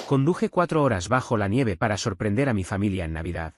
Conduje 4 horas bajo la nieve para sorprender a mi familia en Navidad.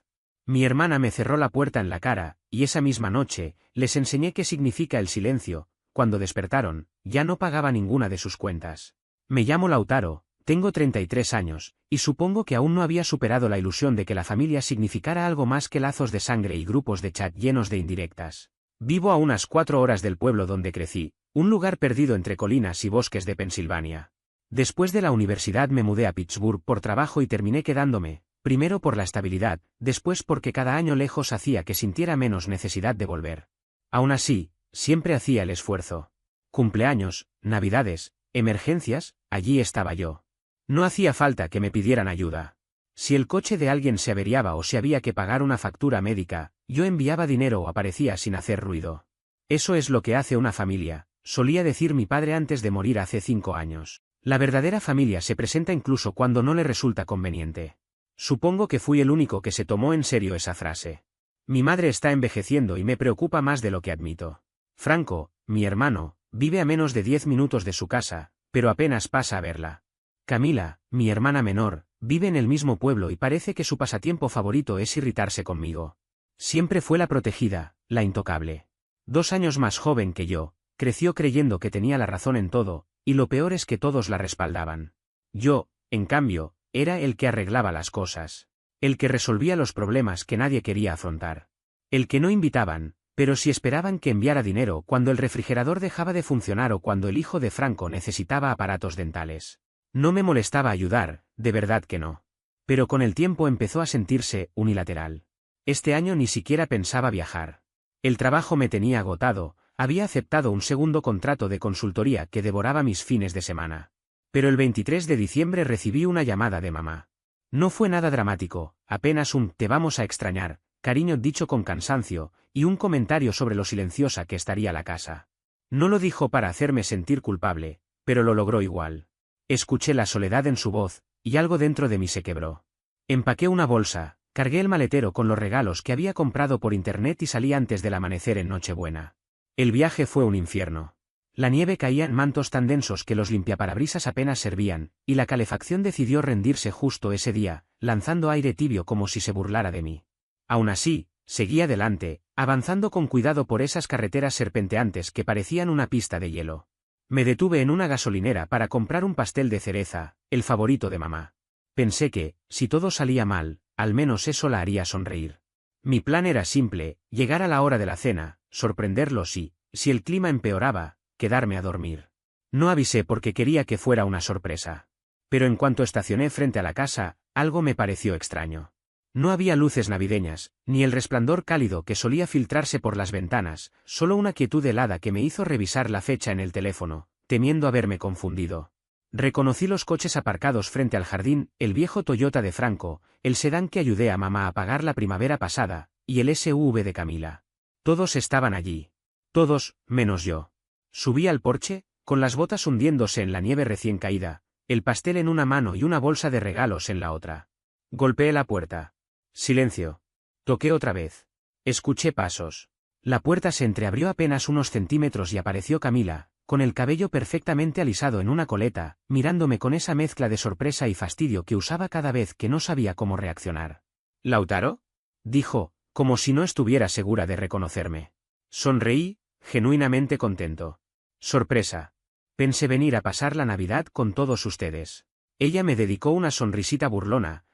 Mi hermana me cerró la puerta en la cara, y esa misma noche, les enseñé qué significa el silencio. Cuando despertaron, ya no pagaba ninguna de sus cuentas. Me llamo Lautaro, tengo 33 años, y supongo que aún no había superado la ilusión de que la familia significara algo más que lazos de sangre y grupos de chat llenos de indirectas. Vivo a unas 4 horas del pueblo donde crecí, un lugar perdido entre colinas y bosques de Pensilvania. Después de la universidad me mudé a Pittsburgh por trabajo y terminé quedándome, primero por la estabilidad, después porque cada año lejos hacía que sintiera menos necesidad de volver. Aún así, siempre hacía el esfuerzo. Cumpleaños, navidades, emergencias, allí estaba yo. No hacía falta que me pidieran ayuda. Si el coche de alguien se averiaba o si había que pagar una factura médica, yo enviaba dinero o aparecía sin hacer ruido. Eso es lo que hace una familia, solía decir mi padre antes de morir hace 5 años. La verdadera familia se presenta incluso cuando no le resulta conveniente. Supongo que fui el único que se tomó en serio esa frase. Mi madre está envejeciendo y me preocupa más de lo que admito. Franco, mi hermano, vive a menos de 10 minutos de su casa, pero apenas pasa a verla. Camila, mi hermana menor, vive en el mismo pueblo y parece que su pasatiempo favorito es irritarse conmigo. Siempre fue la protegida, la intocable. 2 años más joven que yo, creció creyendo que tenía la razón en todo, y lo peor es que todos la respaldaban. Yo, en cambio, era el que arreglaba las cosas. El que resolvía los problemas que nadie quería afrontar. El que no invitaban, pero sí esperaban que enviara dinero cuando el refrigerador dejaba de funcionar o cuando el hijo de Franco necesitaba aparatos dentales. No me molestaba ayudar, de verdad que no. Pero con el tiempo empezó a sentirse unilateral. Este año ni siquiera pensaba viajar. El trabajo me tenía agotado, había aceptado un segundo contrato de consultoría que devoraba mis fines de semana. Pero el 23 de diciembre recibí una llamada de mamá. No fue nada dramático, apenas un «te vamos a extrañar», cariño dicho con cansancio, y un comentario sobre lo silenciosa que estaría la casa. No lo dijo para hacerme sentir culpable, pero lo logró igual. Escuché la soledad en su voz, y algo dentro de mí se quebró. Empaqué una bolsa, cargué el maletero con los regalos que había comprado por internet y salí antes del amanecer en Nochebuena. El viaje fue un infierno. La nieve caía en mantos tan densos que los limpiaparabrisas apenas servían, y la calefacción decidió rendirse justo ese día, lanzando aire tibio como si se burlara de mí. Aún así, seguí adelante, avanzando con cuidado por esas carreteras serpenteantes que parecían una pista de hielo. Me detuve en una gasolinera para comprar un pastel de cereza, el favorito de mamá. Pensé que, si todo salía mal, al menos eso la haría sonreír. Mi plan era simple, llegar a la hora de la cena, sorprenderlos y, si el clima empeoraba, quedarme a dormir. No avisé porque quería que fuera una sorpresa. Pero en cuanto estacioné frente a la casa, algo me pareció extraño. No había luces navideñas, ni el resplandor cálido que solía filtrarse por las ventanas, solo una quietud helada que me hizo revisar la fecha en el teléfono, temiendo haberme confundido. Reconocí los coches aparcados frente al jardín, el viejo Toyota de Franco, el sedán que ayudé a mamá a pagar la primavera pasada, y el SUV de Camila. Todos estaban allí. Todos, menos yo. Subí al porche, con las botas hundiéndose en la nieve recién caída, el pastel en una mano y una bolsa de regalos en la otra. Golpeé la puerta. Silencio. Toqué otra vez. Escuché pasos. La puerta se entreabrió apenas unos centímetros y apareció Camila, con el cabello perfectamente alisado en una coleta, mirándome con esa mezcla de sorpresa y fastidio que usaba cada vez que no sabía cómo reaccionar. «¿Lautaro?», dijo, como si no estuviera segura de reconocerme. Sonreí, genuinamente contento. «Sorpresa. Pensé venir a pasar la Navidad con todos ustedes». Ella me dedicó una sonrisita burlona.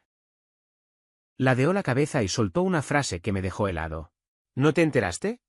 Ladeó la cabeza y soltó una frase que me dejó helado. «¿No te enteraste?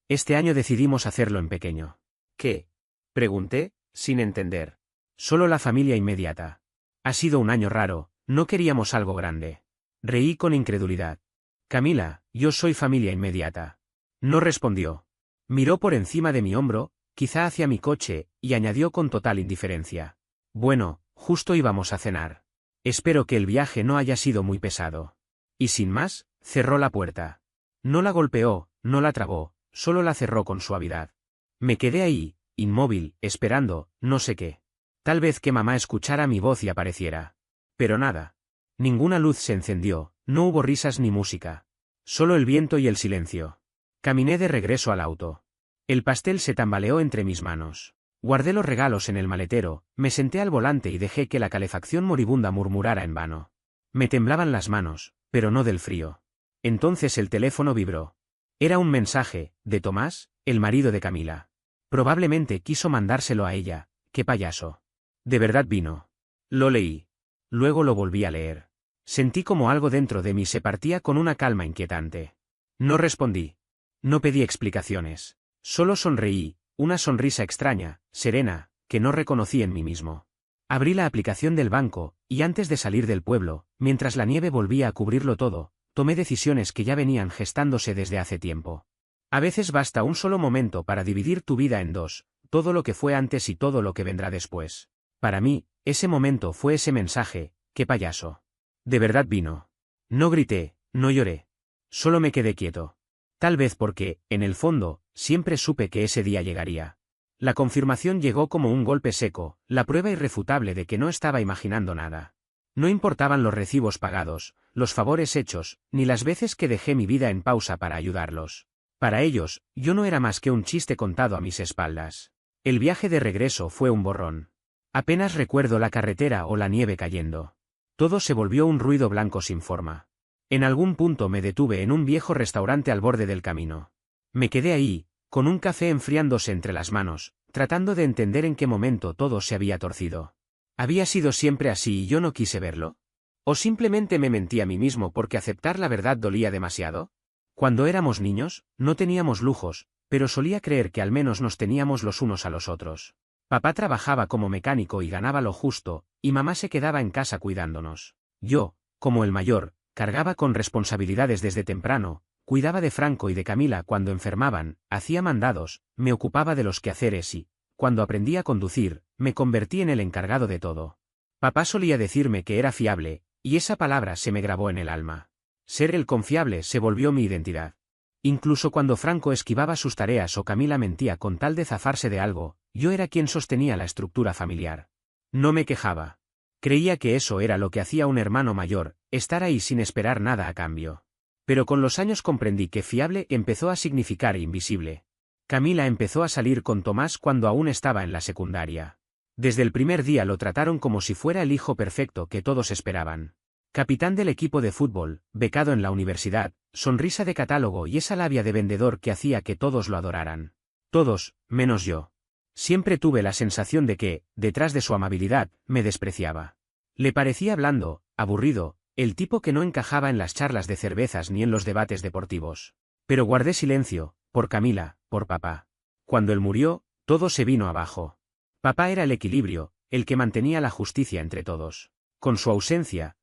Este año decidimos hacerlo en pequeño». «¿Qué?», pregunté, sin entender. «Solo la familia inmediata. Ha sido un año raro, no queríamos algo grande». Reí con incredulidad. «Camila, yo soy familia inmediata». No respondió. Miró por encima de mi hombro, quizá hacia mi coche, y añadió con total indiferencia. «Bueno, justo íbamos a cenar. Espero que el viaje no haya sido muy pesado». Y sin más, cerró la puerta. No la golpeó, no la trabó, solo la cerró con suavidad. Me quedé ahí, inmóvil, esperando, no sé qué. Tal vez que mamá escuchara mi voz y apareciera. Pero nada. Ninguna luz se encendió, no hubo risas ni música. Solo el viento y el silencio. Caminé de regreso al auto. El pastel se tambaleó entre mis manos. Guardé los regalos en el maletero, me senté al volante y dejé que la calefacción moribunda murmurara en vano. Me temblaban las manos, pero no del frío. Entonces el teléfono vibró. Era un mensaje, de Tomás, el marido de Camila. Probablemente quiso mandárselo a ella. ¡Qué payaso! De verdad vino. Lo leí. Luego lo volví a leer. Sentí como algo dentro de mí se partía con una calma inquietante. No respondí. No pedí explicaciones. Solo sonreí, una sonrisa extraña, serena, que no reconocí en mí mismo. Abrí la aplicación del banco, y antes de salir del pueblo, mientras la nieve volvía a cubrirlo todo, tomé decisiones que ya venían gestándose desde hace tiempo. A veces basta un solo momento para dividir tu vida en dos, todo lo que fue antes y todo lo que vendrá después. Para mí, ese momento fue ese mensaje, qué payaso. De verdad vino. No grité, no lloré. Solo me quedé quieto. Tal vez porque, en el fondo, siempre supe que ese día llegaría. La confirmación llegó como un golpe seco, la prueba irrefutable de que no estaba imaginando nada. No importaban los recibos pagados, los favores hechos, ni las veces que dejé mi vida en pausa para ayudarlos. Para ellos, yo no era más que un chiste contado a mis espaldas. El viaje de regreso fue un borrón. Apenas recuerdo la carretera o la nieve cayendo. Todo se volvió un ruido blanco sin forma. En algún punto me detuve en un viejo restaurante al borde del camino. Me quedé ahí, con un café enfriándose entre las manos, tratando de entender en qué momento todo se había torcido. ¿Había sido siempre así y yo no quise verlo? ¿O simplemente me mentí a mí mismo porque aceptar la verdad dolía demasiado? Cuando éramos niños, no teníamos lujos, pero solía creer que al menos nos teníamos los unos a los otros. Papá trabajaba como mecánico y ganaba lo justo, y mamá se quedaba en casa cuidándonos. Yo, como el mayor, cargaba con responsabilidades desde temprano, cuidaba de Franco y de Camila cuando enfermaban, hacía mandados, me ocupaba de los quehaceres y, cuando aprendí a conducir, me convertí en el encargado de todo. Papá solía decirme que era fiable, y esa palabra se me grabó en el alma. Ser el confiable se volvió mi identidad. Incluso cuando Franco esquivaba sus tareas o Camila mentía con tal de zafarse de algo, yo era quien sostenía la estructura familiar. No me quejaba. Creía que eso era lo que hacía un hermano mayor, estar ahí sin esperar nada a cambio. Pero con los años comprendí que fiable empezó a significar invisible. Camila empezó a salir con Tomás cuando aún estaba en la secundaria. Desde el primer día lo trataron como si fuera el hijo perfecto que todos esperaban. Capitán del equipo de fútbol, becado en la universidad, sonrisa de catálogo y esa labia de vendedor que hacía que todos lo adoraran. Todos, menos yo. Siempre tuve la sensación de que, detrás de su amabilidad, me despreciaba. Le parecía blando, aburrido, el tipo que no encajaba en las charlas de cervezas ni en los debates deportivos. Pero guardé silencio, por Camila, por papá. Cuando él murió, todo se vino abajo. Papá era el equilibrio, el que mantenía la justicia entre todos. Con su ausencia,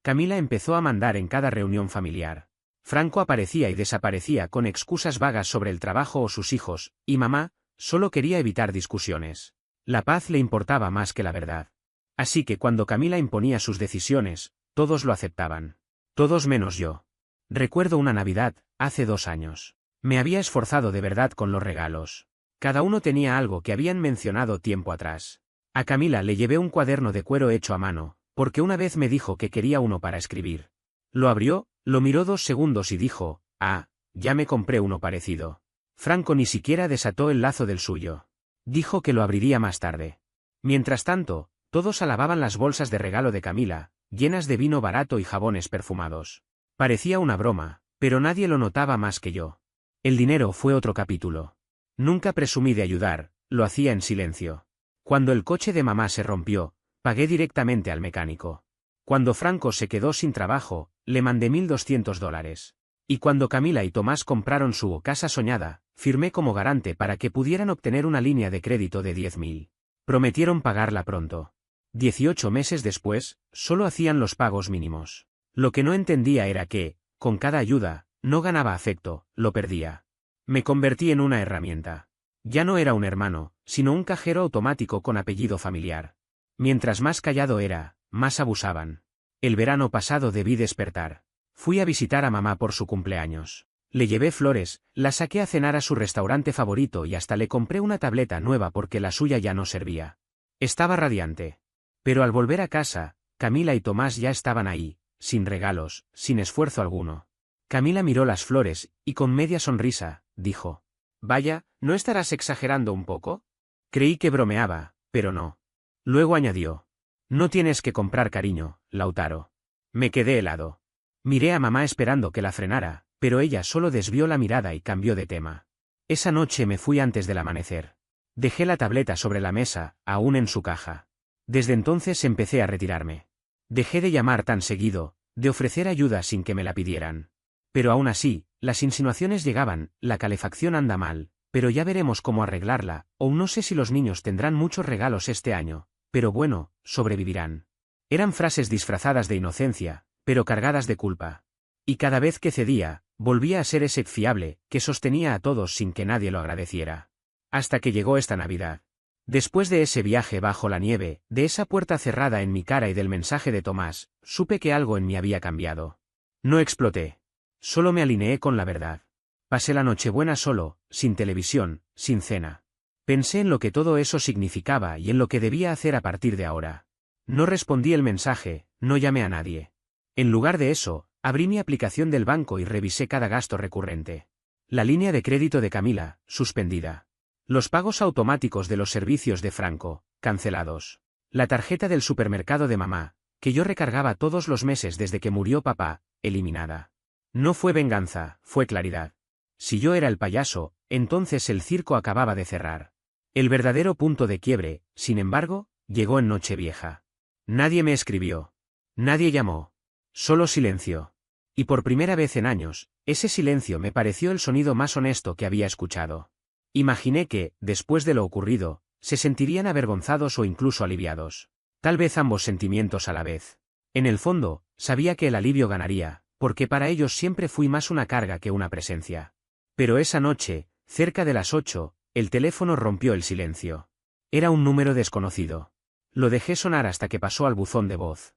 Camila empezó a mandar en cada reunión familiar. Franco aparecía y desaparecía con excusas vagas sobre el trabajo o sus hijos, y mamá solo quería evitar discusiones. La paz le importaba más que la verdad. Así que cuando Camila imponía sus decisiones, todos lo aceptaban. Todos menos yo. Recuerdo una Navidad, hace 2 años. Me había esforzado de verdad con los regalos. Cada uno tenía algo que habían mencionado tiempo atrás. A Camila le llevé un cuaderno de cuero hecho a mano, porque una vez me dijo que quería uno para escribir. Lo abrió, lo miró 2 segundos y dijo, «Ah, ya me compré uno parecido». Franco ni siquiera desató el lazo del suyo. Dijo que lo abriría más tarde. Mientras tanto, todos alababan las bolsas de regalo de Camila, llenas de vino barato y jabones perfumados. Parecía una broma, pero nadie lo notaba más que yo. El dinero fue otro capítulo. Nunca presumí de ayudar, lo hacía en silencio. Cuando el coche de mamá se rompió, pagué directamente al mecánico. Cuando Franco se quedó sin trabajo, le mandé $1.200. Y cuando Camila y Tomás compraron su casa soñada, firmé como garante para que pudieran obtener una línea de crédito de 10.000. Prometieron pagarla pronto. 18 meses después, solo hacían los pagos mínimos. Lo que no entendía era que, con cada ayuda, no ganaba afecto, lo perdía. Me convertí en una herramienta. Ya no era un hermano, sino un cajero automático con apellido familiar. Mientras más callado era, más abusaban. El verano pasado debí despertar. Fui a visitar a mamá por su cumpleaños. Le llevé flores, la saqué a cenar a su restaurante favorito y hasta le compré una tableta nueva porque la suya ya no servía. Estaba radiante. Pero al volver a casa, Camila y Tomás ya estaban ahí, sin regalos, sin esfuerzo alguno. Camila miró las flores, y con media sonrisa, dijo: «Vaya, ¿no estarás exagerando un poco?» Creí que bromeaba, pero no. Luego añadió. No tienes que comprar cariño, Lautaro. Me quedé helado. Miré a mamá esperando que la frenara, pero ella solo desvió la mirada y cambió de tema. Esa noche me fui antes del amanecer. Dejé la tableta sobre la mesa, aún en su caja. Desde entonces empecé a retirarme. Dejé de llamar tan seguido, de ofrecer ayuda sin que me la pidieran. Pero aún así, las insinuaciones llegaban, la calefacción anda mal, pero ya veremos cómo arreglarla, o no sé si los niños tendrán muchos regalos este año, pero bueno, sobrevivirán. Eran frases disfrazadas de inocencia, pero cargadas de culpa. Y cada vez que cedía, volvía a ser ese fiable, que sostenía a todos sin que nadie lo agradeciera. Hasta que llegó esta Navidad. Después de ese viaje bajo la nieve, de esa puerta cerrada en mi cara y del mensaje de Tomás, supe que algo en mí había cambiado. No exploté. Solo me alineé con la verdad. Pasé la Nochebuena solo, sin televisión, sin cena. Pensé en lo que todo eso significaba y en lo que debía hacer a partir de ahora. No respondí el mensaje, no llamé a nadie. En lugar de eso, abrí mi aplicación del banco y revisé cada gasto recurrente. La línea de crédito de Camila, suspendida. Los pagos automáticos de los servicios de Franco, cancelados. La tarjeta del supermercado de mamá, que yo recargaba todos los meses desde que murió papá, eliminada. No fue venganza, fue claridad. Si yo era el payaso, entonces el circo acababa de cerrar. El verdadero punto de quiebre, sin embargo, llegó en Nochevieja. Nadie me escribió. Nadie llamó. Solo silencio. Y por primera vez en años, ese silencio me pareció el sonido más honesto que había escuchado. Imaginé que, después de lo ocurrido, se sentirían avergonzados o incluso aliviados. Tal vez ambos sentimientos a la vez. En el fondo, sabía que el alivio ganaría, porque para ellos siempre fui más una carga que una presencia. Pero esa noche, cerca de las 8, el teléfono rompió el silencio. Era un número desconocido. Lo dejé sonar hasta que pasó al buzón de voz.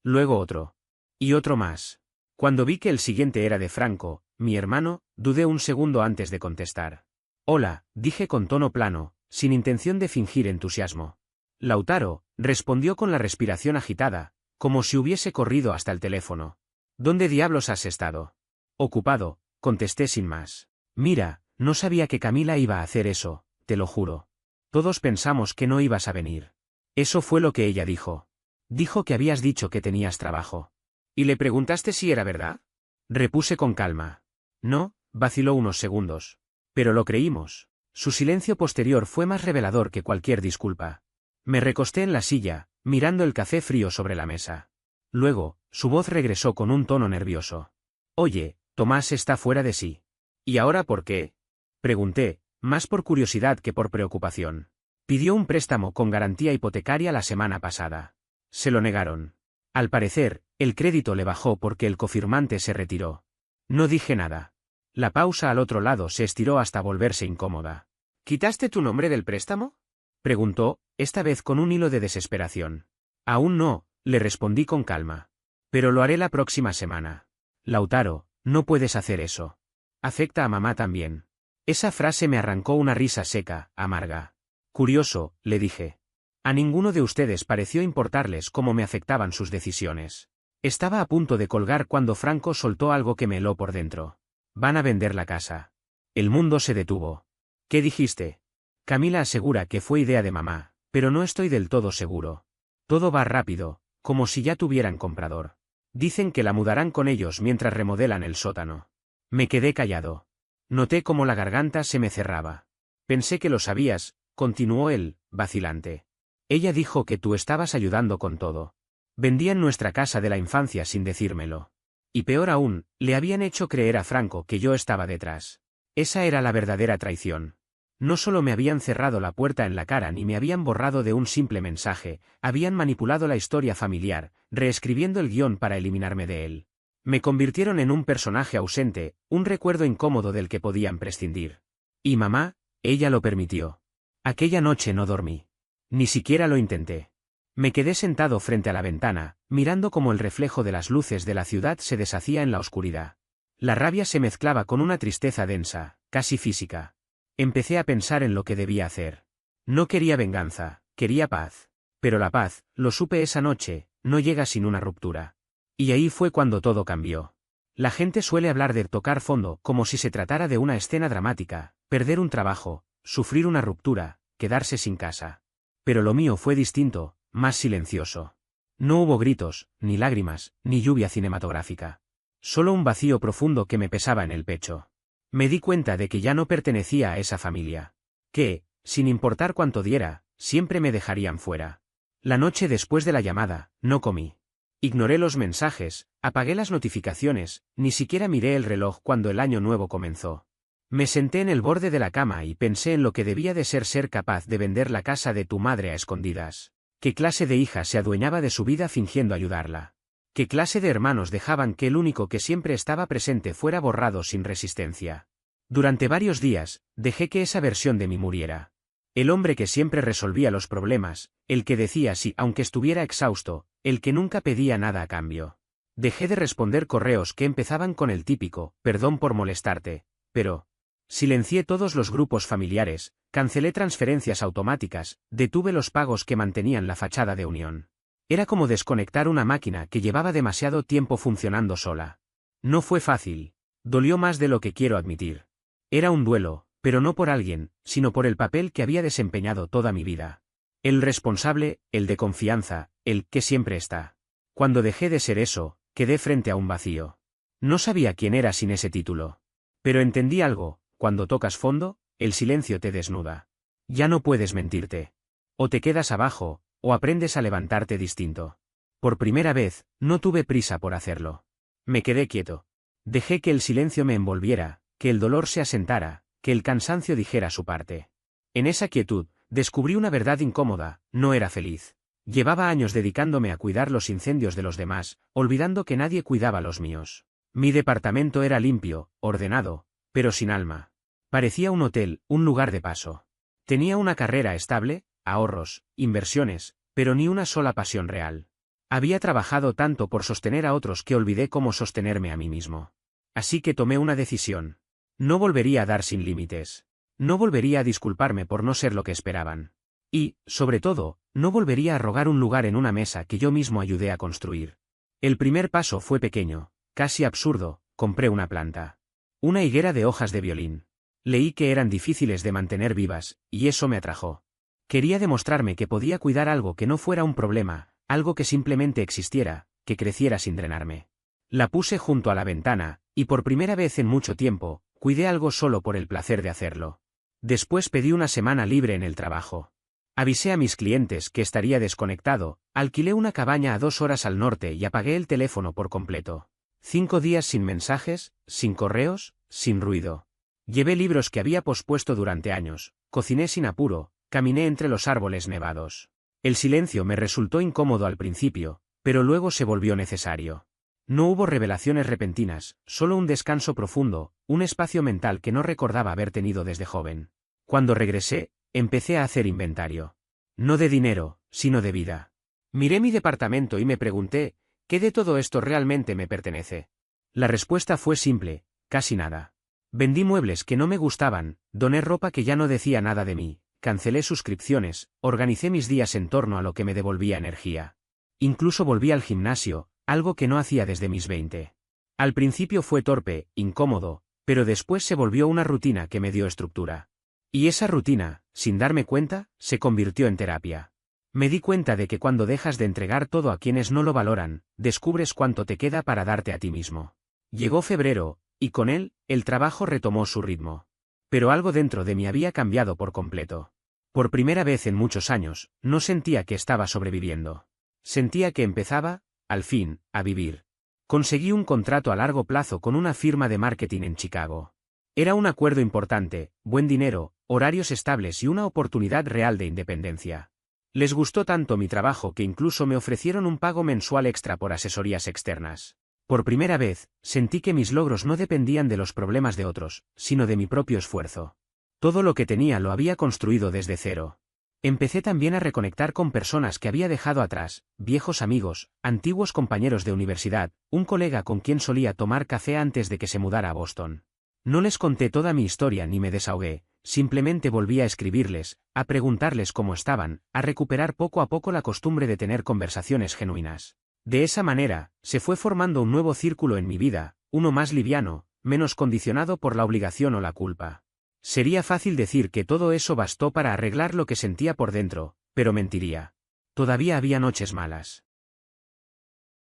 Luego otro. Y otro más. Cuando vi que el siguiente era de Franco, mi hermano, dudé un segundo antes de contestar. Hola, dije con tono plano, sin intención de fingir entusiasmo. Lautaro, respondió con la respiración agitada, como si hubiese corrido hasta el teléfono. ¿Dónde diablos has estado? Ocupado, contesté sin más. Mira, no sabía que Camila iba a hacer eso, te lo juro. Todos pensamos que no ibas a venir. Eso fue lo que ella dijo. Dijo que habías dicho que tenías trabajo. ¿Y le preguntaste si era verdad? Repuse con calma. No, vaciló unos segundos. Pero lo creímos. Su silencio posterior fue más revelador que cualquier disculpa. Me recosté en la silla, mirando el café frío sobre la mesa. Luego, su voz regresó con un tono nervioso. Oye, Tomás está fuera de sí. ¿Y ahora por qué? Pregunté, más por curiosidad que por preocupación. Pidió un préstamo con garantía hipotecaria la semana pasada. Se lo negaron. Al parecer, el crédito le bajó porque el cofirmante se retiró. No dije nada. La pausa al otro lado se estiró hasta volverse incómoda. ¿Quitaste tu nombre del préstamo? Preguntó, esta vez con un hilo de desesperación. Aún no, le respondí con calma. Pero lo haré la próxima semana. Lautaro, no puedes hacer eso. Afecta a mamá también. Esa frase me arrancó una risa seca, amarga. Curioso, le dije. A ninguno de ustedes pareció importarles cómo me afectaban sus decisiones. Estaba a punto de colgar cuando Franco soltó algo que me heló por dentro. Van a vender la casa. El mundo se detuvo. ¿Qué dijiste? Camila asegura que fue idea de mamá, pero no estoy del todo seguro. Todo va rápido, como si ya tuvieran comprador. Dicen que la mudarán con ellos mientras remodelan el sótano. Me quedé callado. Noté cómo la garganta se me cerraba. Pensé que lo sabías, continuó él, vacilante. Ella dijo que tú estabas ayudando con todo. Vendían nuestra casa de la infancia sin decírmelo. Y peor aún, le habían hecho creer a Franco que yo estaba detrás. Esa era la verdadera traición. No solo me habían cerrado la puerta en la cara ni me habían borrado de un simple mensaje, habían manipulado la historia familiar, reescribiendo el guión para eliminarme de él. Me convirtieron en un personaje ausente, un recuerdo incómodo del que podían prescindir. Y mamá, ella lo permitió. Aquella noche no dormí. Ni siquiera lo intenté. Me quedé sentado frente a la ventana, mirando cómo el reflejo de las luces de la ciudad se deshacía en la oscuridad. La rabia se mezclaba con una tristeza densa, casi física. Empecé a pensar en lo que debía hacer. No quería venganza, quería paz. Pero la paz, lo supe esa noche, no llega sin una ruptura. Y ahí fue cuando todo cambió. La gente suele hablar de tocar fondo como si se tratara de una escena dramática, perder un trabajo, sufrir una ruptura, quedarse sin casa. Pero lo mío fue distinto, más silencioso. No hubo gritos, ni lágrimas, ni lluvia cinematográfica. Solo un vacío profundo que me pesaba en el pecho. Me di cuenta de que ya no pertenecía a esa familia. Que, sin importar cuánto diera, siempre me dejarían fuera. La noche después de la llamada, no comí. Ignoré los mensajes, apagué las notificaciones, ni siquiera miré el reloj cuando el año nuevo comenzó. Me senté en el borde de la cama y pensé en lo que debía de ser capaz de vender la casa de tu madre a escondidas. ¿Qué clase de hija se adueñaba de su vida fingiendo ayudarla? ¿Qué clase de hermanos dejaban que el único que siempre estaba presente fuera borrado sin resistencia? Durante varios días, dejé que esa versión de mí muriera. El hombre que siempre resolvía los problemas, el que decía sí aunque estuviera exhausto, el que nunca pedía nada a cambio. Dejé de responder correos que empezaban con el típico, perdón por molestarte, pero... Silencié todos los grupos familiares, cancelé transferencias automáticas, detuve los pagos que mantenían la fachada de unión. Era como desconectar una máquina que llevaba demasiado tiempo funcionando sola. No fue fácil. Dolió más de lo que quiero admitir. Era un duelo, pero no por alguien, sino por el papel que había desempeñado toda mi vida. El responsable, el de confianza, el que siempre está. Cuando dejé de ser eso, quedé frente a un vacío. No sabía quién era sin ese título. Pero entendí algo. Cuando tocas fondo, el silencio te desnuda. Ya no puedes mentirte. O te quedas abajo, o aprendes a levantarte distinto. Por primera vez, no tuve prisa por hacerlo. Me quedé quieto. Dejé que el silencio me envolviera, que el dolor se asentara, que el cansancio dijera su parte. En esa quietud, descubrí una verdad incómoda: no era feliz. Llevaba años dedicándome a cuidar los incendios de los demás, olvidando que nadie cuidaba los míos. Mi departamento era limpio, ordenado, pero sin alma. Parecía un hotel, un lugar de paso. Tenía una carrera estable, ahorros, inversiones, pero ni una sola pasión real. Había trabajado tanto por sostener a otros que olvidé cómo sostenerme a mí mismo. Así que tomé una decisión. No volvería a dar sin límites. No volvería a disculparme por no ser lo que esperaban. Y, sobre todo, no volvería a rogar un lugar en una mesa que yo mismo ayudé a construir. El primer paso fue pequeño, casi absurdo: compré una planta. Una higuera de hojas de violín. Leí que eran difíciles de mantener vivas, y eso me atrajo. Quería demostrarme que podía cuidar algo que no fuera un problema, algo que simplemente existiera, que creciera sin drenarme. La puse junto a la ventana, y por primera vez en mucho tiempo, cuidé algo solo por el placer de hacerlo. Después pedí una semana libre en el trabajo. Avisé a mis clientes que estaría desconectado, alquilé una cabaña a 2 horas al norte y apagué el teléfono por completo. 5 días sin mensajes, sin correos, sin ruido. Llevé libros que había pospuesto durante años, cociné sin apuro, caminé entre los árboles nevados. El silencio me resultó incómodo al principio, pero luego se volvió necesario. No hubo revelaciones repentinas, solo un descanso profundo, un espacio mental que no recordaba haber tenido desde joven. Cuando regresé, empecé a hacer inventario. No de dinero, sino de vida. Miré mi departamento y me pregunté, ¿qué de todo esto realmente me pertenece? La respuesta fue simple: casi nada. Vendí muebles que no me gustaban, doné ropa que ya no decía nada de mí, cancelé suscripciones, organicé mis días en torno a lo que me devolvía energía. Incluso volví al gimnasio, algo que no hacía desde mis 20. Al principio fue torpe, incómodo, pero después se volvió una rutina que me dio estructura. Y esa rutina, sin darme cuenta, se convirtió en terapia. Me di cuenta de que cuando dejas de entregar todo a quienes no lo valoran, descubres cuánto te queda para darte a ti mismo. Llegó febrero, y con él, el trabajo retomó su ritmo. Pero algo dentro de mí había cambiado por completo. Por primera vez en muchos años, no sentía que estaba sobreviviendo. Sentía que empezaba, al fin, a vivir. Conseguí un contrato a largo plazo con una firma de marketing en Chicago. Era un acuerdo importante, buen dinero, horarios estables y una oportunidad real de independencia. Les gustó tanto mi trabajo que incluso me ofrecieron un pago mensual extra por asesorías externas. Por primera vez, sentí que mis logros no dependían de los problemas de otros, sino de mi propio esfuerzo. Todo lo que tenía lo había construido desde cero. Empecé también a reconectar con personas que había dejado atrás, viejos amigos, antiguos compañeros de universidad, un colega con quien solía tomar café antes de que se mudara a Boston. No les conté toda mi historia ni me desahogué, simplemente volví a escribirles, a preguntarles cómo estaban, a recuperar poco a poco la costumbre de tener conversaciones genuinas. De esa manera, se fue formando un nuevo círculo en mi vida, uno más liviano, menos condicionado por la obligación o la culpa. Sería fácil decir que todo eso bastó para arreglar lo que sentía por dentro, pero mentiría. Todavía había noches malas.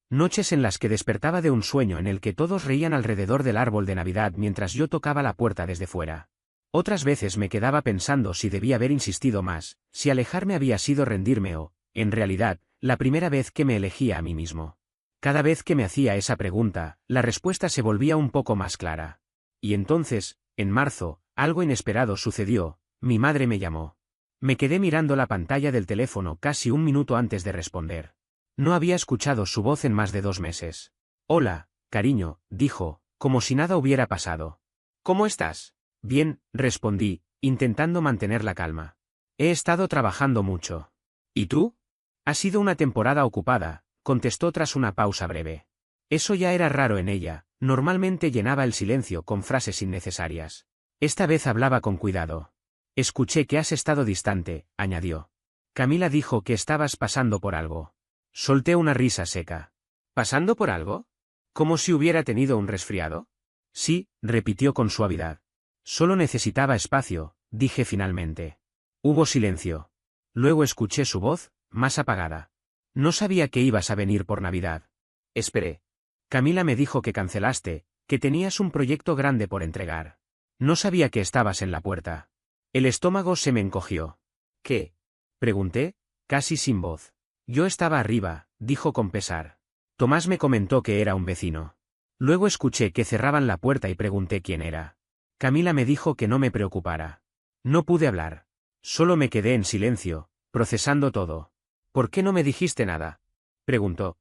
Noches en las que despertaba de un sueño en el que todos reían alrededor del árbol de Navidad mientras yo tocaba la puerta desde fuera. Otras veces me quedaba pensando si debía haber insistido más, si alejarme había sido rendirme o, en realidad, la primera vez que me elegía a mí mismo. Cada vez que me hacía esa pregunta, la respuesta se volvía un poco más clara. Y entonces, en marzo, algo inesperado sucedió, mi madre me llamó. Me quedé mirando la pantalla del teléfono casi un minuto antes de responder. No había escuchado su voz en más de 2 meses. Hola, cariño, dijo, como si nada hubiera pasado. ¿Cómo estás? Bien, respondí, intentando mantener la calma. He estado trabajando mucho. ¿Y tú? Ha sido una temporada ocupada, contestó tras una pausa breve. Eso ya era raro en ella, normalmente llenaba el silencio con frases innecesarias. Esta vez hablaba con cuidado. Escuché que has estado distante, añadió. Camila dijo que estabas pasando por algo. Solté una risa seca. ¿Pasando por algo? ¿Como si hubiera tenido un resfriado? Sí, repitió con suavidad. Solo necesitaba espacio, dije finalmente. Hubo silencio. Luego escuché su voz, más apagada. No sabía que ibas a venir por Navidad. Esperé. Camila me dijo que cancelaste, que tenías un proyecto grande por entregar. No sabía que estabas en la puerta. El estómago se me encogió. ¿Qué? Pregunté, casi sin voz. Yo estaba arriba, dijo con pesar. Tomás me comentó que era un vecino. Luego escuché que cerraban la puerta y pregunté quién era. Camila me dijo que no me preocupara. No pude hablar. Solo me quedé en silencio, procesando todo. ¿Por qué no me dijiste nada? Preguntó.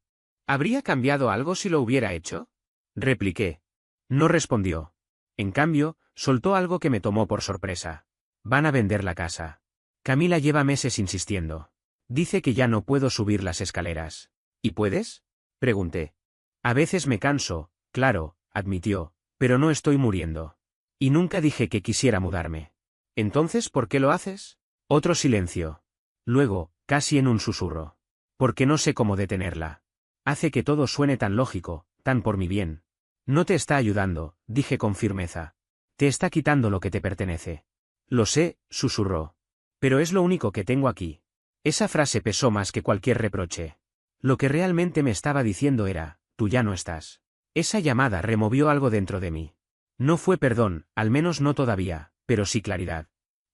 ¿Habría cambiado algo si lo hubiera hecho? Repliqué. No respondió. En cambio, soltó algo que me tomó por sorpresa. Van a vender la casa. Camila lleva meses insistiendo. Dice que ya no puedo subir las escaleras. ¿Y puedes? Pregunté. A veces me canso, claro, admitió, pero no estoy muriendo. Y nunca dije que quisiera mudarme. ¿Entonces por qué lo haces? Otro silencio. Luego, casi en un susurro. Porque no sé cómo detenerla. Hace que todo suene tan lógico, tan por mi bien. No te está ayudando, dije con firmeza. Te está quitando lo que te pertenece. Lo sé, susurró. Pero es lo único que tengo aquí. Esa frase pesó más que cualquier reproche. Lo que realmente me estaba diciendo era, tú ya no estás. Esa llamada removió algo dentro de mí. No fue perdón, al menos no todavía, pero sí claridad.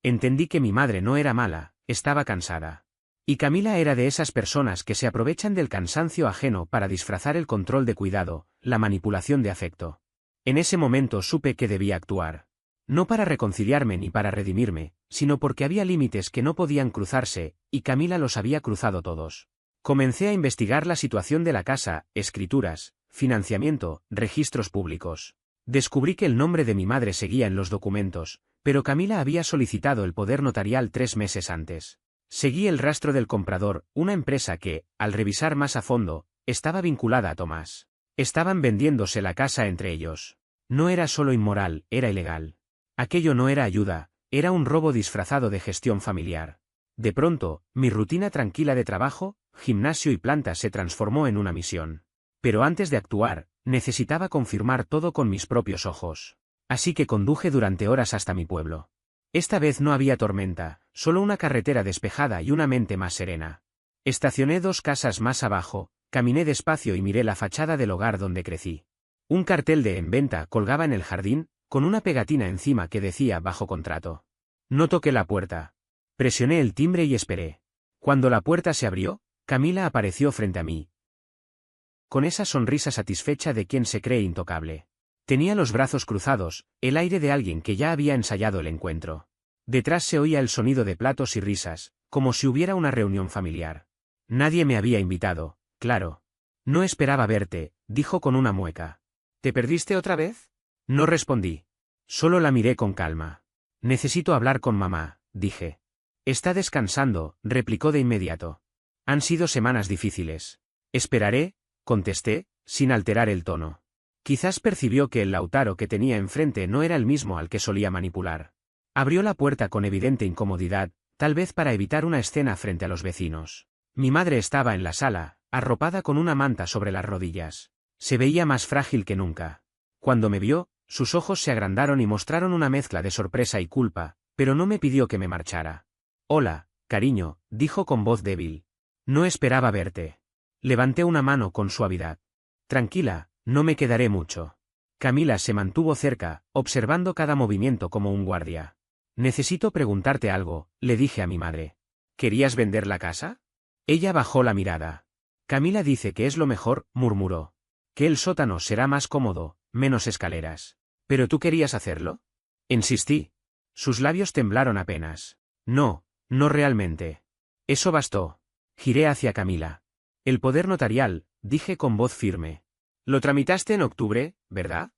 Entendí que mi madre no era mala, estaba cansada. Y Camila era de esas personas que se aprovechan del cansancio ajeno para disfrazar el control de cuidado, la manipulación de afecto. En ese momento supe que debía actuar. No para reconciliarme ni para redimirme, sino porque había límites que no podían cruzarse, y Camila los había cruzado todos. Comencé a investigar la situación de la casa, escrituras, financiamiento, registros públicos. Descubrí que el nombre de mi madre seguía en los documentos, pero Camila había solicitado el poder notarial 3 meses antes. Seguí el rastro del comprador, una empresa que, al revisar más a fondo, estaba vinculada a Tomás. Estaban vendiéndose la casa entre ellos. No era solo inmoral, era ilegal. Aquello no era ayuda, era un robo disfrazado de gestión familiar. De pronto, mi rutina tranquila de trabajo, gimnasio y plantas se transformó en una misión. Pero antes de actuar, necesitaba confirmar todo con mis propios ojos. Así que conduje durante horas hasta mi pueblo. Esta vez no había tormenta, solo una carretera despejada y una mente más serena. Estacioné 2 casas más abajo, caminé despacio y miré la fachada del hogar donde crecí. Un cartel de en venta colgaba en el jardín, con una pegatina encima que decía bajo contrato. No toqué la puerta. Presioné el timbre y esperé. Cuando la puerta se abrió, Camila apareció frente a mí. Con esa sonrisa satisfecha de quien se cree intocable. Tenía los brazos cruzados, el aire de alguien que ya había ensayado el encuentro. Detrás se oía el sonido de platos y risas, como si hubiera una reunión familiar. Nadie me había invitado, claro. No esperaba verte, dijo con una mueca. ¿Te perdiste otra vez? No respondí. Solo la miré con calma. Necesito hablar con mamá, dije. Está descansando, replicó de inmediato. Han sido semanas difíciles. Esperaré, contesté, sin alterar el tono. Quizás percibió que el Lautaro que tenía enfrente no era el mismo al que solía manipular. Abrió la puerta con evidente incomodidad, tal vez para evitar una escena frente a los vecinos. Mi madre estaba en la sala, arropada con una manta sobre las rodillas. Se veía más frágil que nunca. Cuando me vio, Sus ojos se agrandaron y mostraron una mezcla de sorpresa y culpa, pero no me pidió que me marchara. Hola, cariño, dijo con voz débil. No esperaba verte. Levanté una mano con suavidad. Tranquila, no me quedaré mucho. Camila se mantuvo cerca, observando cada movimiento como un guardia. Necesito preguntarte algo, le dije a mi madre. ¿Querías vender la casa? Ella bajó la mirada. Camila dice que es lo mejor, murmuró. Que el sótano será más cómodo, menos escaleras. ¿Pero tú querías hacerlo? Insistí. Sus labios temblaron apenas. No, no realmente. Eso bastó. Giré hacia Camila. El poder notarial, dije con voz firme. Lo tramitaste en octubre, ¿verdad?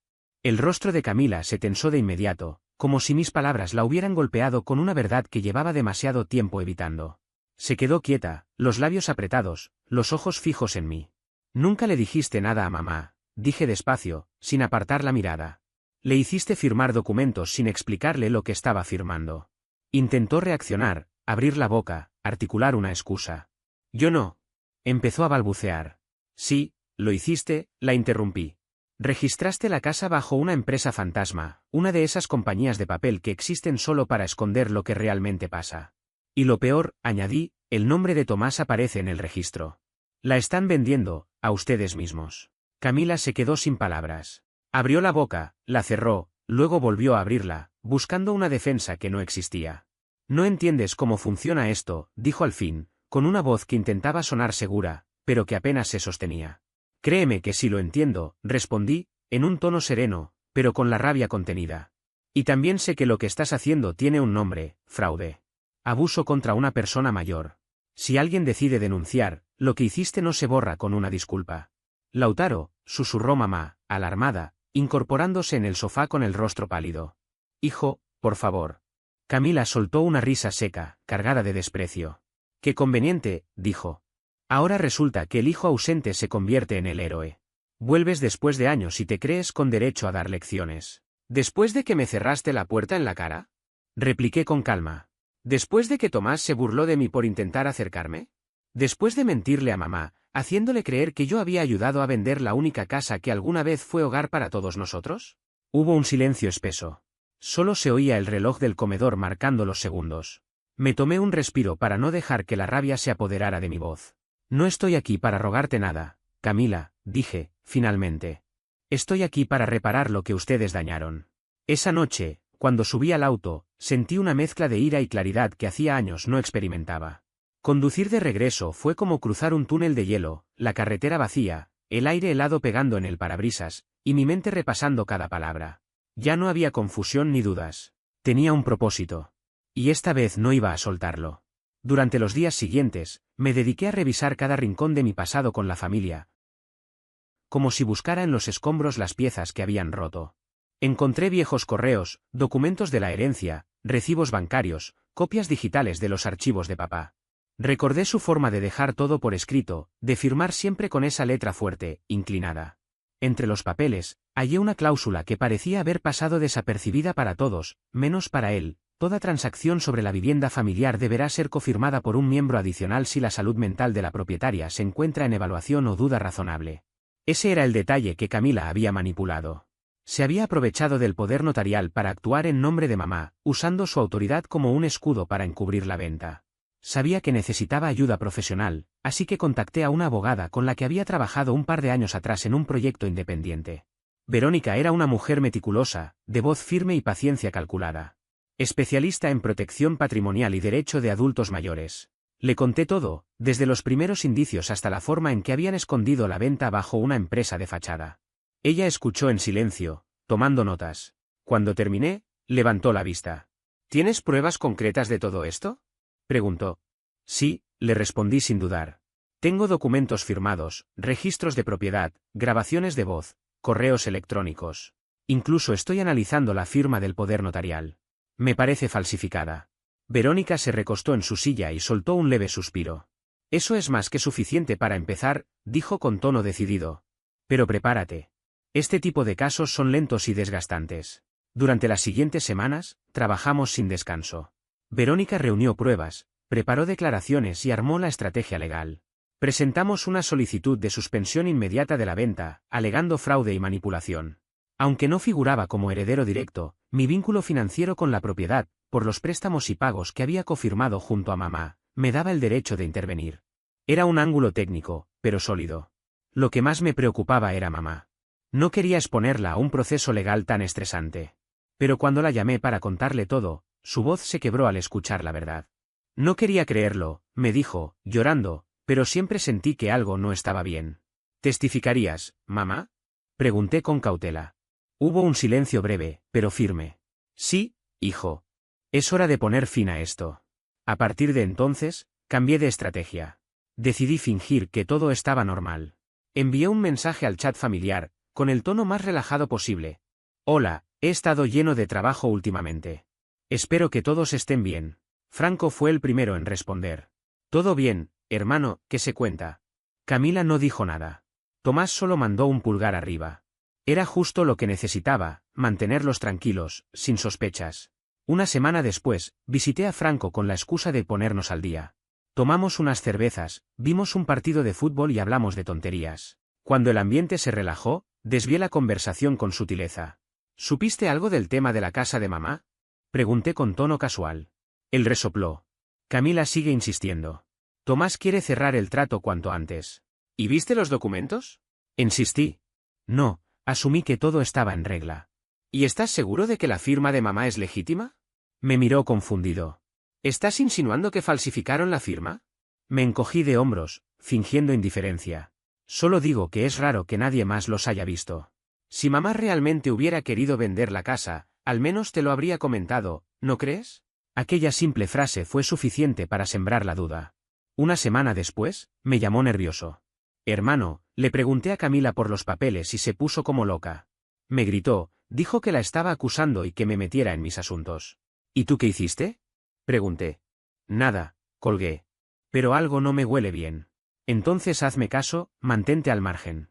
El rostro de Camila se tensó de inmediato, como si mis palabras la hubieran golpeado con una verdad que llevaba demasiado tiempo evitando. Se quedó quieta, los labios apretados, los ojos fijos en mí. Nunca le dijiste nada a mamá, dije despacio, sin apartar la mirada. Le hiciste firmar documentos sin explicarle lo que estaba firmando. Intentó reaccionar, abrir la boca, articular una excusa. Yo no. Empezó a balbucear. Sí, lo hiciste, la interrumpí. Registraste la casa bajo una empresa fantasma, una de esas compañías de papel que existen solo para esconder lo que realmente pasa. Y lo peor, añadí, el nombre de Tomás aparece en el registro. La están vendiendo, a ustedes mismos. Camila se quedó sin palabras. Abrió la boca, la cerró, luego volvió a abrirla, buscando una defensa que no existía. No entiendes cómo funciona esto, dijo al fin, con una voz que intentaba sonar segura, pero que apenas se sostenía. Créeme que sí lo entiendo, respondí, en un tono sereno, pero con la rabia contenida. Y también sé que lo que estás haciendo tiene un nombre, fraude. Abuso contra una persona mayor. Si alguien decide denunciar, lo que hiciste no se borra con una disculpa. Lautaro, susurró mamá, alarmada, incorporándose en el sofá con el rostro pálido. Hijo, por favor. Camila soltó una risa seca, cargada de desprecio. Qué conveniente, dijo. Ahora resulta que el hijo ausente se convierte en el héroe. Vuelves después de años y te crees con derecho a dar lecciones. ¿Después de que me cerraste la puerta en la cara? Repliqué con calma. ¿Después de que Tomás se burló de mí por intentar acercarme? ¿Después de mentirle a mamá, haciéndole creer que yo había ayudado a vender la única casa que alguna vez fue hogar para todos nosotros? Hubo un silencio espeso. Solo se oía el reloj del comedor marcando los segundos. Me tomé un respiro para no dejar que la rabia se apoderara de mi voz. No estoy aquí para rogarte nada, Camila, dije, finalmente. Estoy aquí para reparar lo que ustedes dañaron. Esa noche, cuando subí al auto, sentí una mezcla de ira y claridad que hacía años no experimentaba. Conducir de regreso fue como cruzar un túnel de hielo, la carretera vacía, el aire helado pegando en el parabrisas, y mi mente repasando cada palabra. Ya no había confusión ni dudas. Tenía un propósito. Y esta vez no iba a soltarlo. Durante los días siguientes, me dediqué a revisar cada rincón de mi pasado con la familia, como si buscara en los escombros las piezas que habían roto. Encontré viejos correos, documentos de la herencia, recibos bancarios, copias digitales de los archivos de papá. Recordé su forma de dejar todo por escrito, de firmar siempre con esa letra fuerte, inclinada. Entre los papeles, hallé una cláusula que parecía haber pasado desapercibida para todos, menos para él. Toda transacción sobre la vivienda familiar deberá ser cofirmada por un miembro adicional si la salud mental de la propietaria se encuentra en evaluación o duda razonable. Ese era el detalle que Camila había manipulado. Se había aprovechado del poder notarial para actuar en nombre de mamá, usando su autoridad como un escudo para encubrir la venta. Sabía que necesitaba ayuda profesional, así que contacté a una abogada con la que había trabajado un par de años atrás en un proyecto independiente. Verónica era una mujer meticulosa, de voz firme y paciencia calculada. Especialista en protección patrimonial y derecho de adultos mayores. Le conté todo, desde los primeros indicios hasta la forma en que habían escondido la venta bajo una empresa de fachada. Ella escuchó en silencio, tomando notas. Cuando terminé, levantó la vista. ¿Tienes pruebas concretas de todo esto? Preguntó. Sí, le respondí sin dudar. Tengo documentos firmados, registros de propiedad, grabaciones de voz, correos electrónicos. Incluso estoy analizando la firma del poder notarial. Me parece falsificada. Verónica se recostó en su silla y soltó un leve suspiro. Eso es más que suficiente para empezar, dijo con tono decidido. Pero prepárate. Este tipo de casos son lentos y desgastantes. Durante las siguientes semanas, trabajamos sin descanso. Verónica reunió pruebas, preparó declaraciones y armó la estrategia legal. Presentamos una solicitud de suspensión inmediata de la venta, alegando fraude y manipulación. Aunque no figuraba como heredero directo, mi vínculo financiero con la propiedad, por los préstamos y pagos que había cofirmado junto a mamá, me daba el derecho de intervenir. Era un ángulo técnico, pero sólido. Lo que más me preocupaba era mamá. No quería exponerla a un proceso legal tan estresante. Pero cuando la llamé para contarle todo, su voz se quebró al escuchar la verdad. No quería creerlo, me dijo, llorando, pero siempre sentí que algo no estaba bien. ¿Testificarías, mamá? Pregunté con cautela. Hubo un silencio breve, pero firme. Sí, hijo. Es hora de poner fin a esto. A partir de entonces, cambié de estrategia. Decidí fingir que todo estaba normal. Envié un mensaje al chat familiar, con el tono más relajado posible. Hola, he estado lleno de trabajo últimamente. Espero que todos estén bien. Franco fue el primero en responder. Todo bien, hermano, ¿qué se cuenta? Camila no dijo nada. Tomás solo mandó un pulgar arriba. Era justo lo que necesitaba, mantenerlos tranquilos, sin sospechas. Una semana después, visité a Franco con la excusa de ponernos al día. Tomamos unas cervezas, vimos un partido de fútbol y hablamos de tonterías. Cuando el ambiente se relajó, desvié la conversación con sutileza. ¿Supiste algo del tema de la casa de mamá? Pregunté con tono casual. Él resopló. Camila sigue insistiendo. Tomás quiere cerrar el trato cuanto antes. ¿Y viste los documentos? Insistí. No, asumí que todo estaba en regla. ¿Y estás seguro de que la firma de mamá es legítima? Me miró confundido. ¿Estás insinuando que falsificaron la firma? Me encogí de hombros, fingiendo indiferencia. Solo digo que es raro que nadie más los haya visto. Si mamá realmente hubiera querido vender la casa, al menos te lo habría comentado, ¿no crees? Aquella simple frase fue suficiente para sembrar la duda. Una semana después, me llamó nervioso. Hermano, le pregunté a Camila por los papeles y se puso como loca. Me gritó, dijo que la estaba acusando y que me metiera en mis asuntos. ¿Y tú qué hiciste? Pregunté. Nada, colgué. Pero algo no me huele bien. Entonces hazme caso, mantente al margen.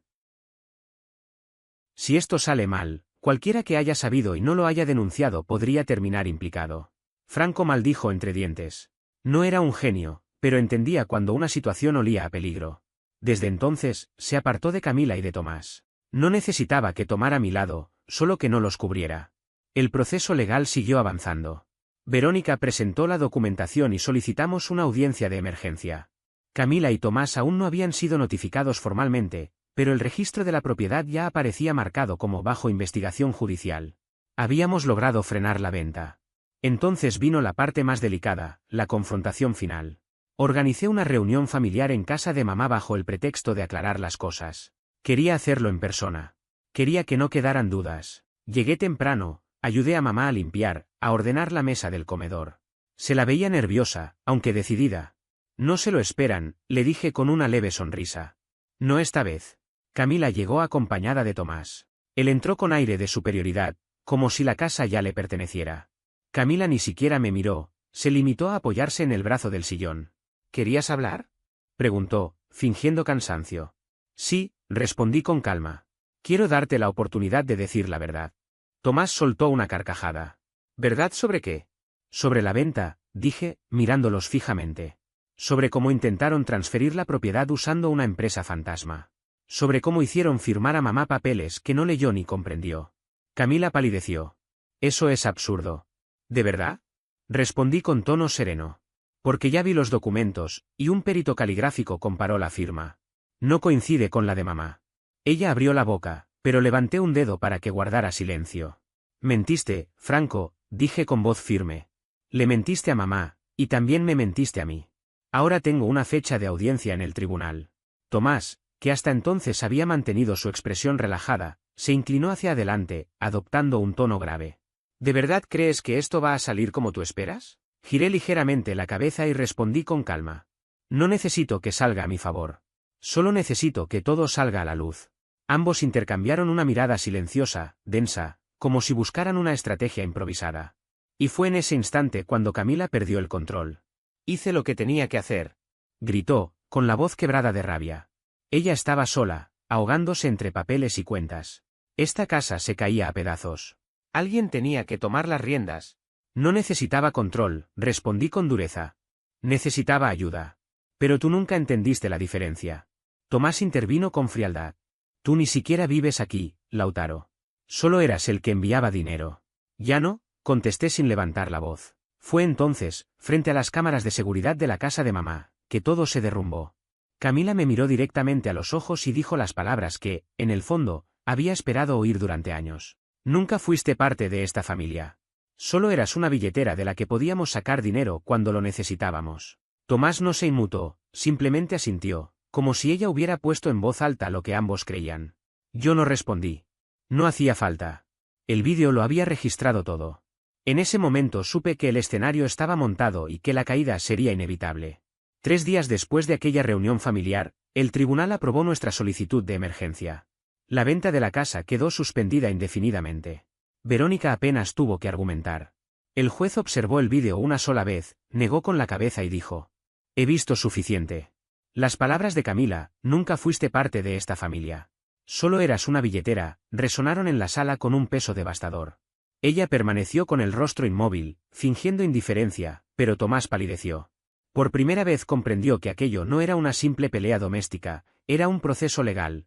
Si esto sale mal, cualquiera que haya sabido y no lo haya denunciado podría terminar implicado. Franco maldijo entre dientes. No era un genio, pero entendía cuando una situación olía a peligro. Desde entonces, se apartó de Camila y de Tomás. No necesitaba que tomara mi lado, solo que no los cubriera. El proceso legal siguió avanzando. Verónica presentó la documentación y solicitamos una audiencia de emergencia. Camila y Tomás aún no habían sido notificados formalmente, pero el registro de la propiedad ya aparecía marcado como bajo investigación judicial. Habíamos logrado frenar la venta. Entonces vino la parte más delicada, la confrontación final. Organicé una reunión familiar en casa de mamá bajo el pretexto de aclarar las cosas. Quería hacerlo en persona. Quería que no quedaran dudas. Llegué temprano, ayudé a mamá a limpiar, a ordenar la mesa del comedor. Se la veía nerviosa, aunque decidida. No se lo esperan, le dije con una leve sonrisa. No esta vez. Camila llegó acompañada de Tomás. Él entró con aire de superioridad, como si la casa ya le perteneciera. Camila ni siquiera me miró, se limitó a apoyarse en el brazo del sillón. ¿Querías hablar? Preguntó, fingiendo cansancio. Sí, respondí con calma. Quiero darte la oportunidad de decir la verdad. Tomás soltó una carcajada. ¿Verdad sobre qué? Sobre la venta, dije, mirándolos fijamente. Sobre cómo intentaron transferir la propiedad usando una empresa fantasma. Sobre cómo hicieron firmar a mamá papeles que no leyó ni comprendió. Camila palideció. Eso es absurdo. ¿De verdad? Respondí con tono sereno. Porque ya vi los documentos, y un perito caligráfico comparó la firma. No coincide con la de mamá. Ella abrió la boca, pero levanté un dedo para que guardara silencio. Mentiste, Franco, dije con voz firme. Le mentiste a mamá, y también me mentiste a mí. Ahora tengo una fecha de audiencia en el tribunal. Tomás, que hasta entonces había mantenido su expresión relajada, se inclinó hacia adelante, adoptando un tono grave. ¿De verdad crees que esto va a salir como tú esperas? Giré ligeramente la cabeza y respondí con calma. No necesito que salga a mi favor. Solo necesito que todo salga a la luz. Ambos intercambiaron una mirada silenciosa, densa, como si buscaran una estrategia improvisada. Y fue en ese instante cuando Camila perdió el control. Hice lo que tenía que hacer. Gritó, con la voz quebrada de rabia. Ella estaba sola, ahogándose entre papeles y cuentas. Esta casa se caía a pedazos. Alguien tenía que tomar las riendas. No necesitaba control, respondí con dureza. Necesitaba ayuda. Pero tú nunca entendiste la diferencia. Tomás intervino con frialdad. Tú ni siquiera vives aquí, Lautaro. Solo eras el que enviaba dinero. Ya no, contesté sin levantar la voz. Fue entonces, frente a las cámaras de seguridad de la casa de mamá, que todo se derrumbó. Camila me miró directamente a los ojos y dijo las palabras que, en el fondo, había esperado oír durante años. Nunca fuiste parte de esta familia. Solo eras una billetera de la que podíamos sacar dinero cuando lo necesitábamos. Tomás no se inmutó, simplemente asintió, como si ella hubiera puesto en voz alta lo que ambos creían. Yo no respondí. No hacía falta. El vídeo lo había registrado todo. En ese momento supe que el escenario estaba montado y que la caída sería inevitable. 3 días después de aquella reunión familiar, el tribunal aprobó nuestra solicitud de emergencia. La venta de la casa quedó suspendida indefinidamente. Verónica apenas tuvo que argumentar. El juez observó el vídeo una sola vez, negó con la cabeza y dijo: «He visto suficiente». Las palabras de Camila: «Nunca fuiste parte de esta familia. Solo eras una billetera», resonaron en la sala con un peso devastador. Ella permaneció con el rostro inmóvil, fingiendo indiferencia, pero Tomás palideció. Por primera vez comprendió que aquello no era una simple pelea doméstica, era un proceso legal.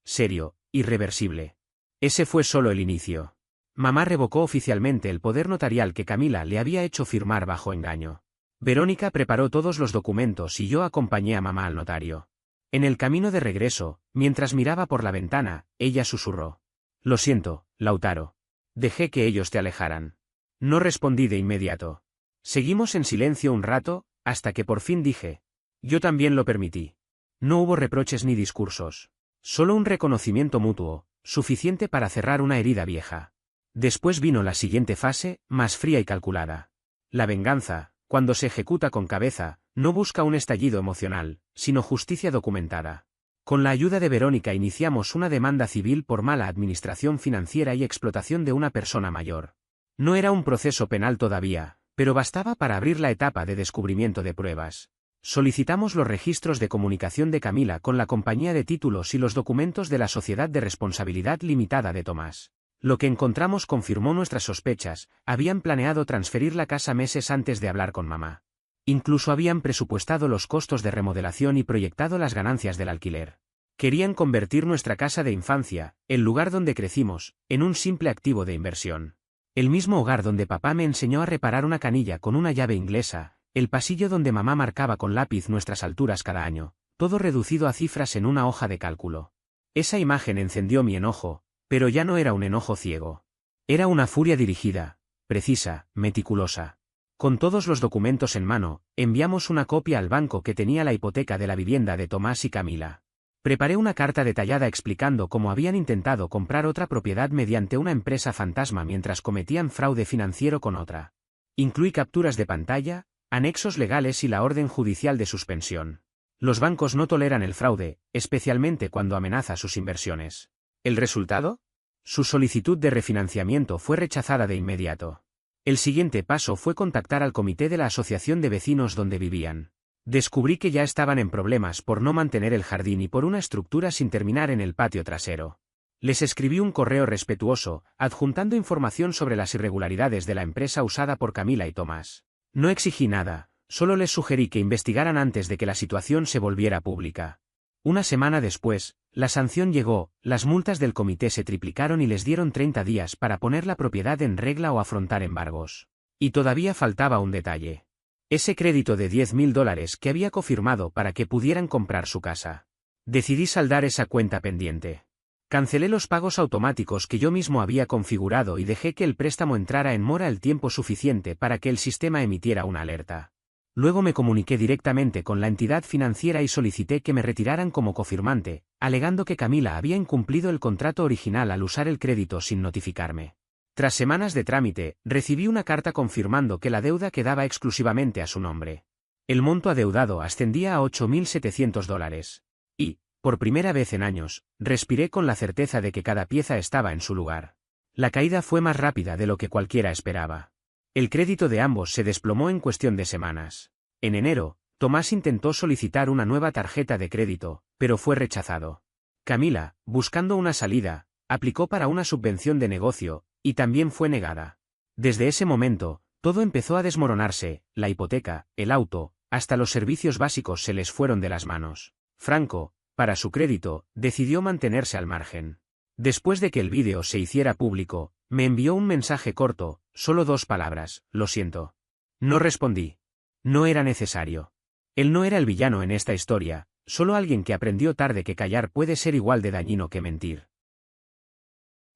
Serio, irreversible. Ese fue solo el inicio. Mamá revocó oficialmente el poder notarial que Camila le había hecho firmar bajo engaño. Verónica preparó todos los documentos y yo acompañé a mamá al notario. En el camino de regreso, mientras miraba por la ventana, ella susurró: «Lo siento, Lautaro. Dejé que ellos te alejaran». No respondí de inmediato. Seguimos en silencio un rato, hasta que por fin dije: «Yo también lo permití». No hubo reproches ni discursos. Solo un reconocimiento mutuo, suficiente para cerrar una herida vieja. Después vino la siguiente fase, más fría y calculada. La venganza, cuando se ejecuta con cabeza, no busca un estallido emocional, sino justicia documentada. Con la ayuda de Verónica iniciamos una demanda civil por mala administración financiera y explotación de una persona mayor. No era un proceso penal todavía, pero bastaba para abrir la etapa de descubrimiento de pruebas. Solicitamos los registros de comunicación de Camila con la compañía de títulos y los documentos de la Sociedad de Responsabilidad Limitada de Tomás. Lo que encontramos confirmó nuestras sospechas: habían planeado transferir la casa meses antes de hablar con mamá. Incluso habían presupuestado los costos de remodelación y proyectado las ganancias del alquiler. Querían convertir nuestra casa de infancia, el lugar donde crecimos, en un simple activo de inversión. El mismo hogar donde papá me enseñó a reparar una canilla con una llave inglesa, el pasillo donde mamá marcaba con lápiz nuestras alturas cada año, todo reducido a cifras en una hoja de cálculo. Esa imagen encendió mi enojo, pero ya no era un enojo ciego. Era una furia dirigida, precisa, meticulosa. Con todos los documentos en mano, enviamos una copia al banco que tenía la hipoteca de la vivienda de Tomás y Camila. Preparé una carta detallada explicando cómo habían intentado comprar otra propiedad mediante una empresa fantasma mientras cometían fraude financiero con otra. Incluí capturas de pantalla, anexos legales y la orden judicial de suspensión. Los bancos no toleran el fraude, especialmente cuando amenaza sus inversiones. ¿El resultado? Su solicitud de refinanciamiento fue rechazada de inmediato. El siguiente paso fue contactar al comité de la asociación de vecinos donde vivían. Descubrí que ya estaban en problemas por no mantener el jardín y por una estructura sin terminar en el patio trasero. Les escribí un correo respetuoso, adjuntando información sobre las irregularidades de la empresa usada por Camila y Tomás. No exigí nada, solo les sugerí que investigaran antes de que la situación se volviera pública. Una semana después, la sanción llegó, las multas del comité se triplicaron y les dieron 30 días para poner la propiedad en regla o afrontar embargos. Y todavía faltaba un detalle. Ese crédito de $10.000 que había cofirmado para que pudieran comprar su casa. Decidí saldar esa cuenta pendiente. Cancelé los pagos automáticos que yo mismo había configurado y dejé que el préstamo entrara en mora el tiempo suficiente para que el sistema emitiera una alerta. Luego me comuniqué directamente con la entidad financiera y solicité que me retiraran como cofirmante, alegando que Camila había incumplido el contrato original al usar el crédito sin notificarme. Tras semanas de trámite, recibí una carta confirmando que la deuda quedaba exclusivamente a su nombre. El monto adeudado ascendía a $8.700. Y, por primera vez en años, respiré con la certeza de que cada pieza estaba en su lugar. La caída fue más rápida de lo que cualquiera esperaba. El crédito de ambos se desplomó en cuestión de semanas. En enero, Tomás intentó solicitar una nueva tarjeta de crédito, pero fue rechazado. Camila, buscando una salida, aplicó para una subvención de negocio, y también fue negada. Desde ese momento, todo empezó a desmoronarse: la hipoteca, el auto, hasta los servicios básicos se les fueron de las manos. Franco, para su crédito, decidió mantenerse al margen. Después de que el vídeo se hiciera público, me envió un mensaje corto, solo 2 palabras: lo siento. No respondí. No era necesario. Él no era el villano en esta historia, solo alguien que aprendió tarde que callar puede ser igual de dañino que mentir.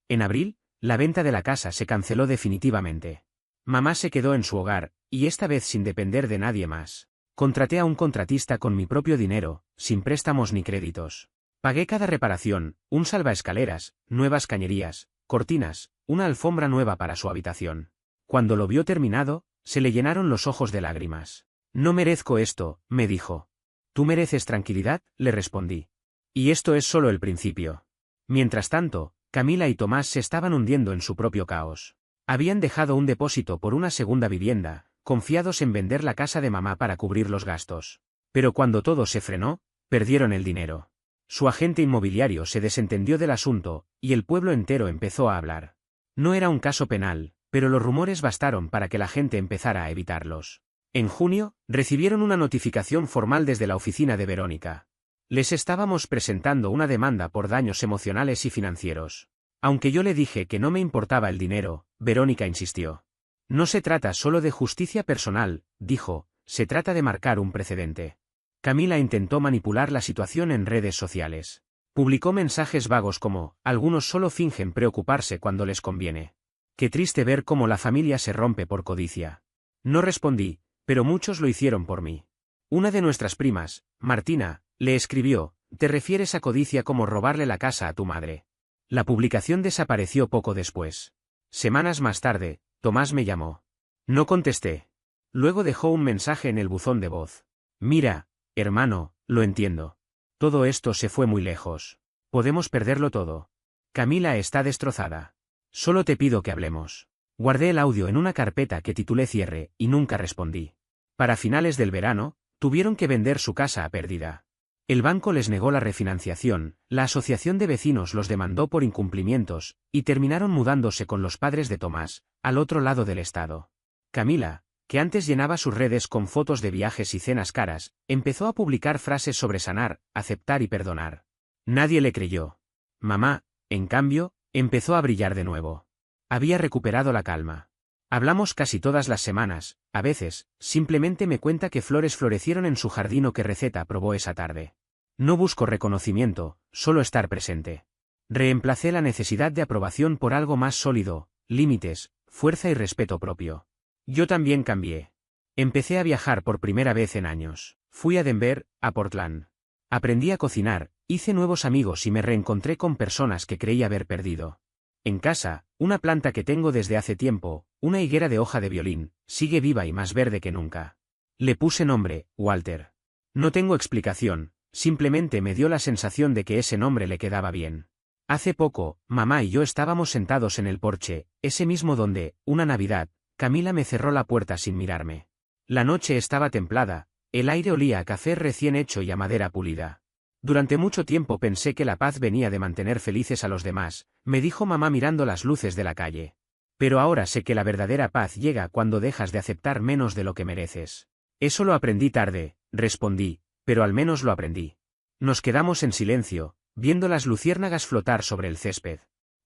En abril, la venta de la casa se canceló definitivamente. Mamá se quedó en su hogar, y esta vez sin depender de nadie más. Contraté a un contratista con mi propio dinero, sin préstamos ni créditos. Pagué cada reparación, un salvaescaleras, nuevas cañerías, cortinas, una alfombra nueva para su habitación. Cuando lo vio terminado, se le llenaron los ojos de lágrimas. No merezco esto, me dijo. ¿Tú mereces tranquilidad?, le respondí. Y esto es solo el principio. Mientras tanto, Camila y Tomás se estaban hundiendo en su propio caos. Habían dejado un depósito por una segunda vivienda, confiados en vender la casa de mamá para cubrir los gastos. Pero cuando todo se frenó, perdieron el dinero. Su agente inmobiliario se desentendió del asunto, y el pueblo entero empezó a hablar. No era un caso penal, pero los rumores bastaron para que la gente empezara a evitarlos. En junio, recibieron una notificación formal desde la oficina de Verónica. Les estábamos presentando una demanda por daños emocionales y financieros. Aunque yo le dije que no me importaba el dinero, Verónica insistió. No se trata solo de justicia personal, dijo, se trata de marcar un precedente. Camila intentó manipular la situación en redes sociales. Publicó mensajes vagos como: algunos solo fingen preocuparse cuando les conviene. Qué triste ver cómo la familia se rompe por codicia. No respondí, pero muchos lo hicieron por mí. Una de nuestras primas, Martina, le escribió: ¿te refieres a codicia como robarle la casa a tu madre? La publicación desapareció poco después. Semanas más tarde, Tomás me llamó. No contesté. Luego dejó un mensaje en el buzón de voz. Mira, hermano, lo entiendo. Todo esto se fue muy lejos. Podemos perderlo todo. Camila está destrozada. Solo te pido que hablemos. Guardé el audio en una carpeta que titulé Cierre, y nunca respondí. Para finales del verano, tuvieron que vender su casa a pérdida. El banco les negó la refinanciación, la asociación de vecinos los demandó por incumplimientos, y terminaron mudándose con los padres de Tomás, al otro lado del estado. Camila, que antes llenaba sus redes con fotos de viajes y cenas caras, empezó a publicar frases sobre sanar, aceptar y perdonar. Nadie le creyó. Mamá, en cambio, empezó a brillar de nuevo. Había recuperado la calma. Hablamos casi todas las semanas, a veces, simplemente me cuenta que flores florecieron en su jardín o qué receta probó esa tarde. No busco reconocimiento, solo estar presente. Reemplacé la necesidad de aprobación por algo más sólido: límites, fuerza y respeto propio. Yo también cambié. Empecé a viajar por primera vez en años. Fui a Denver, a Portland. Aprendí a cocinar, hice nuevos amigos y me reencontré con personas que creí haber perdido. En casa, una planta que tengo desde hace tiempo, una higuera de hoja de violín, sigue viva y más verde que nunca. Le puse nombre, Walter. No tengo explicación, simplemente me dio la sensación de que ese nombre le quedaba bien. Hace poco, mamá y yo estábamos sentados en el porche, ese mismo donde, una Navidad, Camila me cerró la puerta sin mirarme. La noche estaba templada, el aire olía a café recién hecho y a madera pulida. Durante mucho tiempo pensé que la paz venía de mantener felices a los demás, me dijo mamá mirando las luces de la calle. Pero ahora sé que la verdadera paz llega cuando dejas de aceptar menos de lo que mereces. Eso lo aprendí tarde, respondí, pero al menos lo aprendí. Nos quedamos en silencio, viendo las luciérnagas flotar sobre el césped.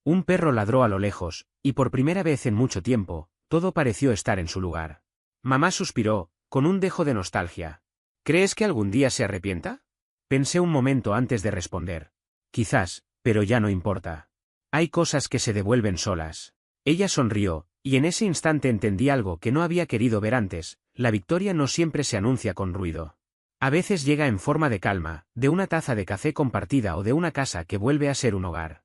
Un perro ladró a lo lejos, y por primera vez en mucho tiempo, todo pareció estar en su lugar. Mamá suspiró, con un dejo de nostalgia. ¿Crees que algún día se arrepienta? Pensé un momento antes de responder. Quizás, pero ya no importa. Hay cosas que se devuelven solas. Ella sonrió, y en ese instante entendí algo que no había querido ver antes: la victoria no siempre se anuncia con ruido. A veces llega en forma de calma, de una taza de café compartida o de una casa que vuelve a ser un hogar.